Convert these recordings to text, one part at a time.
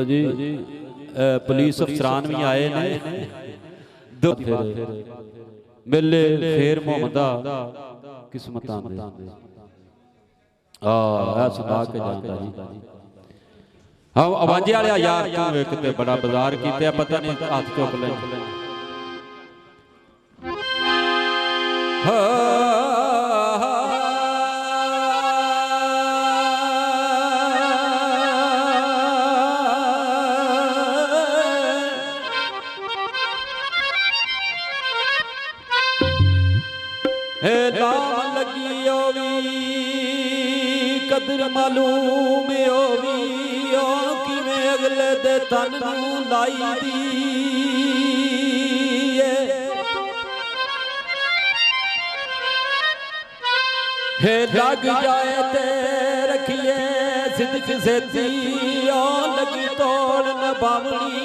जी police अफसरान भी आए ने दो फिर मिले फिर मोहम्मदा किस्मत सुना के जाता जी। हम आवाजे वाले यार तू एक ते बड़ा बाजार कीते पता नहीं हाथ चुक ले नाम लगी कदर मालूम किवें अगले दे तन नूं लाई दी हे लग जाए ते रखिए सिद्क सेती लगी तोड़ न बावनी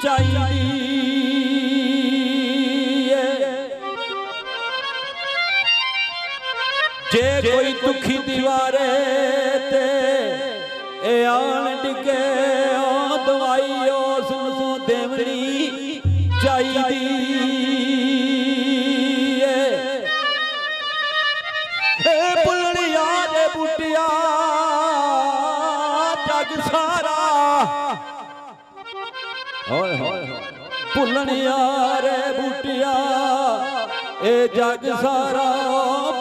चाहिए जे कोई दुखी दीवारे ते ए आन डिगे दवाई उसनू देवनी चाहिए पुलनिया दे बूटिया जग सारा पुलनिया रे बूटिया ए जग सारा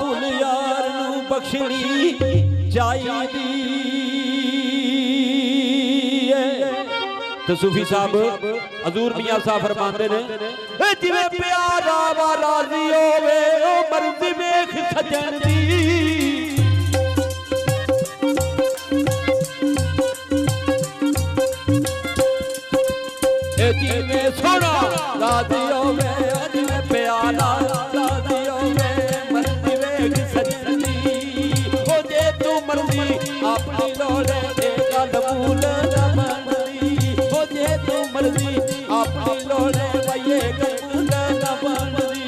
भुल यार नू बख्शनी चाहिए। तो सूफी साहब हजूर मियां साहब फरमाते ने जिवें प्यारा वा राजी होवे ओ मर्जी वेख सजन दी जिवें सोना राजी होवे जिवें प्यारा राजी होवे मर्जी वेख सजन दी ओ जे तू मर्जी अपनी लोड़े दे गल भूल न बनदी ओ जे तू मर्जी अपनी लोड़े वये गल भूल न बनदी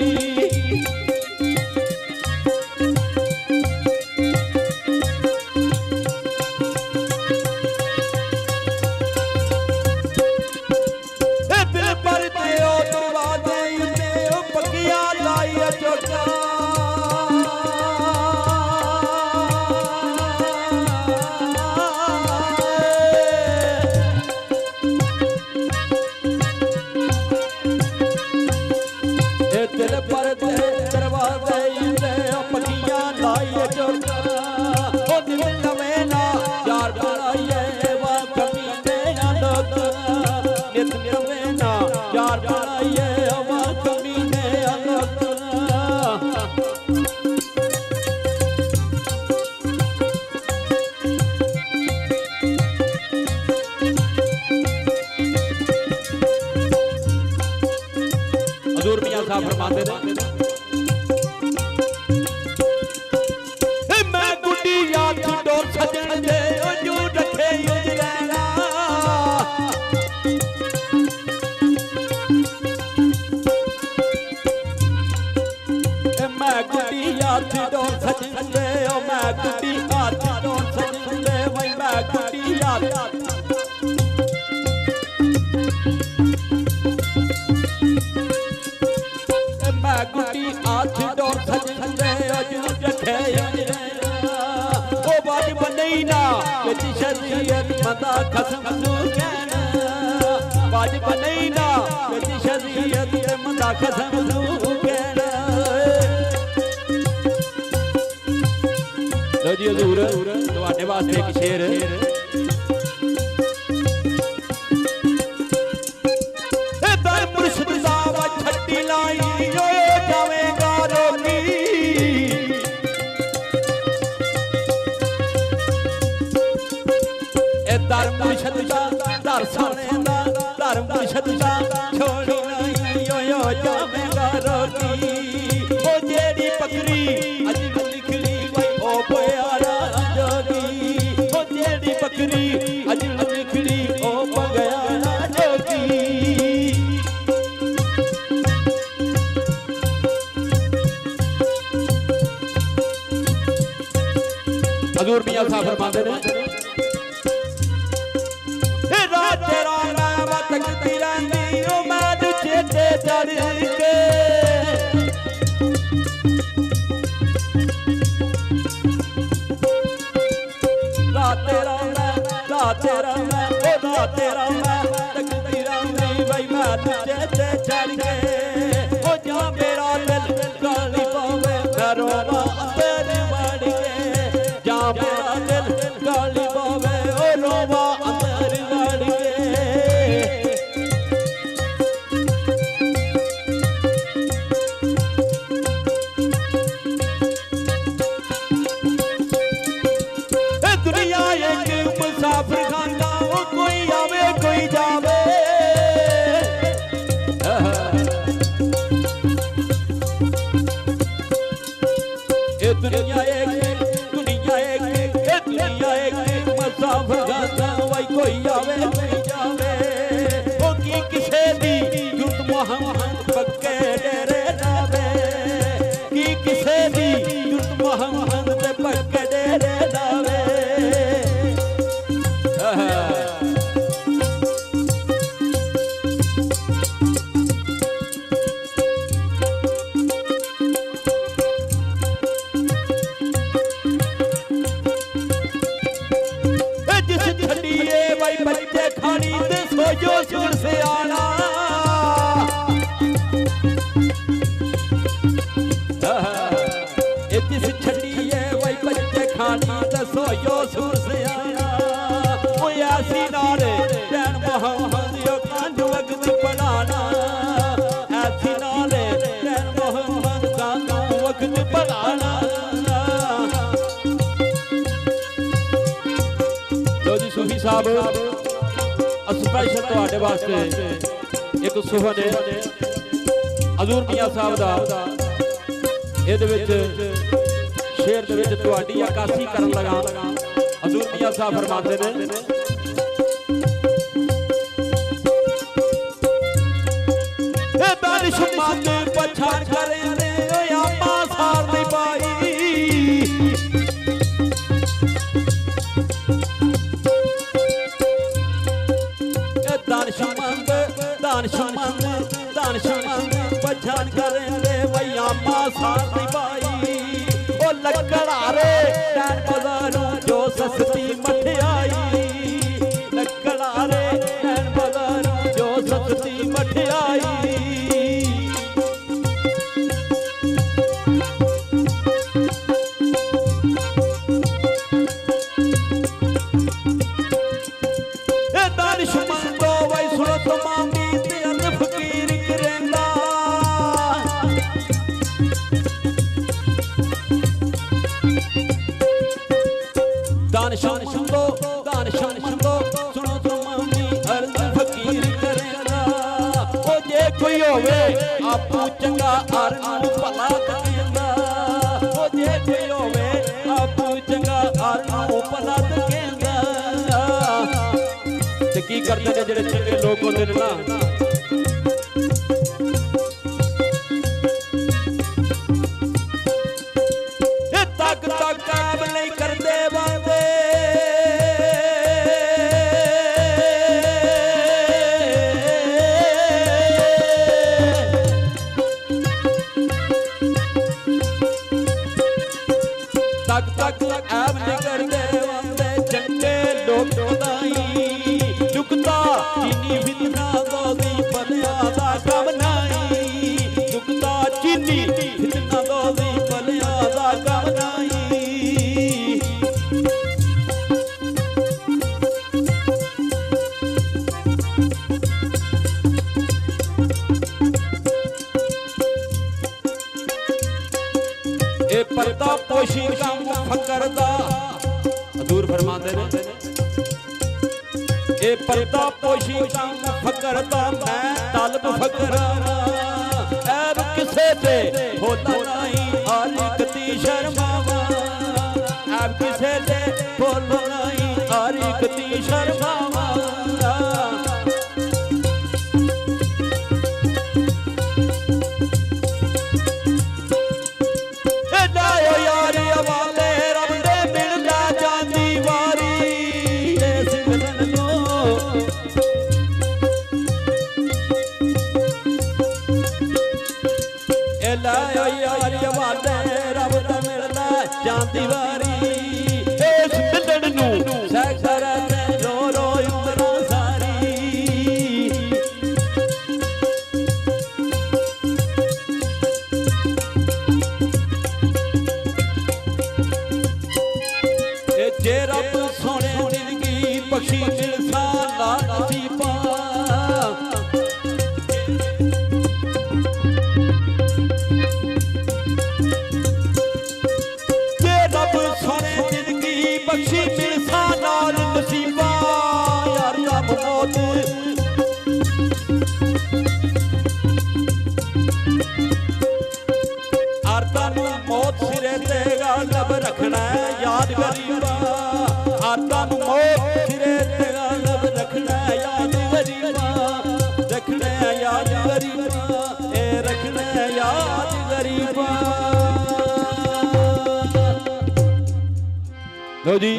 हजूर मियां साहब फरमाते ने मैं गुड्डी याद डोर सजन दे जो रखे उजलैना मैं गुड्डी याद डोर सजन दे मैं गुड्डी याद डोर सजन दे मैं गुड्डी याद गुड्डी हाथ डोर सजन दे अजू रखे ओ बाज बनई ना कि शरीयत मदा खसम तू कहना बाज बनई ना कि शरीयत मदा खसम तू कहना। लो जी हजूर तुहाडे वास्ते एक शेर दर मुर्शिद दा छट्टी लाई दर मुर्शिद दा दर सोने दा दर मुर्शिद दा छोड़ी नहीं यो जावेगा रोटी ओ जेड़ी पकड़ी अज लिखड़ी ओ प्यारा जोगी ओ जेड़ी पकड़ी अज लिखड़ी ओ प्यारा जोगी। हजूर मियां साहब फरमाते ने तेरा मैं तकदीरां दी भाई मैं तुझे ते चढ़ के हो जा मेरा दिल गाली पावे मैं रोवा अंदर वड़ के जा मेरा दिल गाली पावे ओ रोवा अंदर वड़ के दुनिया एक मुसाफिर खाना कोई आवे कोई जावे ये दुनिया एक मुसाफिर खाना वही कोई आवे कोई जावे ओ की किसे दी जुट मोहम्मद पक्के डेरे जावे की किसे दी जुट मोहम्मद ते पक्के डेरे जावे बच्चे खानी ते सोजो सुर से आना जिस छड़ी है वही बच्चे खानी ते सोजो सुर से आना वो ऐसी नारे जैन मोहम्मद यो कांज वक्त पढ़ाना ऐसी नारे जैन मोहम्मद कांज वक्त पढ़ाना लो जी सूफी साहब स्पेशल तुहाडे वास्ते एक सुहन है हजूर मियां साहब दा इहदे विच शेर दे विच तुहाडी अकासी करन लगा हजूर मियां साहब फरमाते ने ए बारिश मांग पछाड़ करे ने आपा सार नहीं पाई दानशमंद पहचान करेंगे वैया मां साथ पाई ओ लकड़ारे डैन बाजारों जो सस्ती मठियाई लकड़ारे डैन बाजारों जो सस्ती मठियाई दानशमंदो वही सुनो तो मामी फकीर करेंगा दानशमंदो सुनो तो मामी अर्ज फकीर करेंगा ओ जे कोई होवे आपू चंगा आर भला करेंगा ओ जे कोई होवे आपू चंगा आर भला करेंगा ते की करदे ने जेड़े चंगे लोग होंदे ने ना काम नहीं करते बांधे तक ऐब नहीं करते बांधे चंगे लोग चुकता चीनी फितना गोदी बलियादा कम नहीं चुकता चीनी फितना गोदी बलियादा कम नहीं पर्दा पोशी का मुफक्कर दा हजूर फरमाते ने ए पर्दा पोशी का मुफक्कर दा मैं तलब फकराना ऐब किसे ते होता नहीं हर एक दी शर्मावा ऐब किसे ते बोलो नहीं हर एक दी शर्मावा लायो यार वाले आरतां मौत सिरे ते गालब रखना याद गरीबा आरतां मौत सिरे ते गालब रखना याद गरीबा रखना याद गरीबा ए रखना याद गरीबा लो जी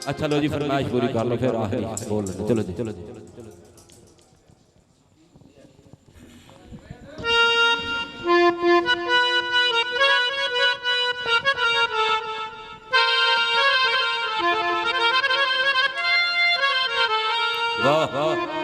अच्छा लो जी फरमाइश पूरी कर लो फिर आखिरी बोल लो चलो जी चलो जी वाह वाह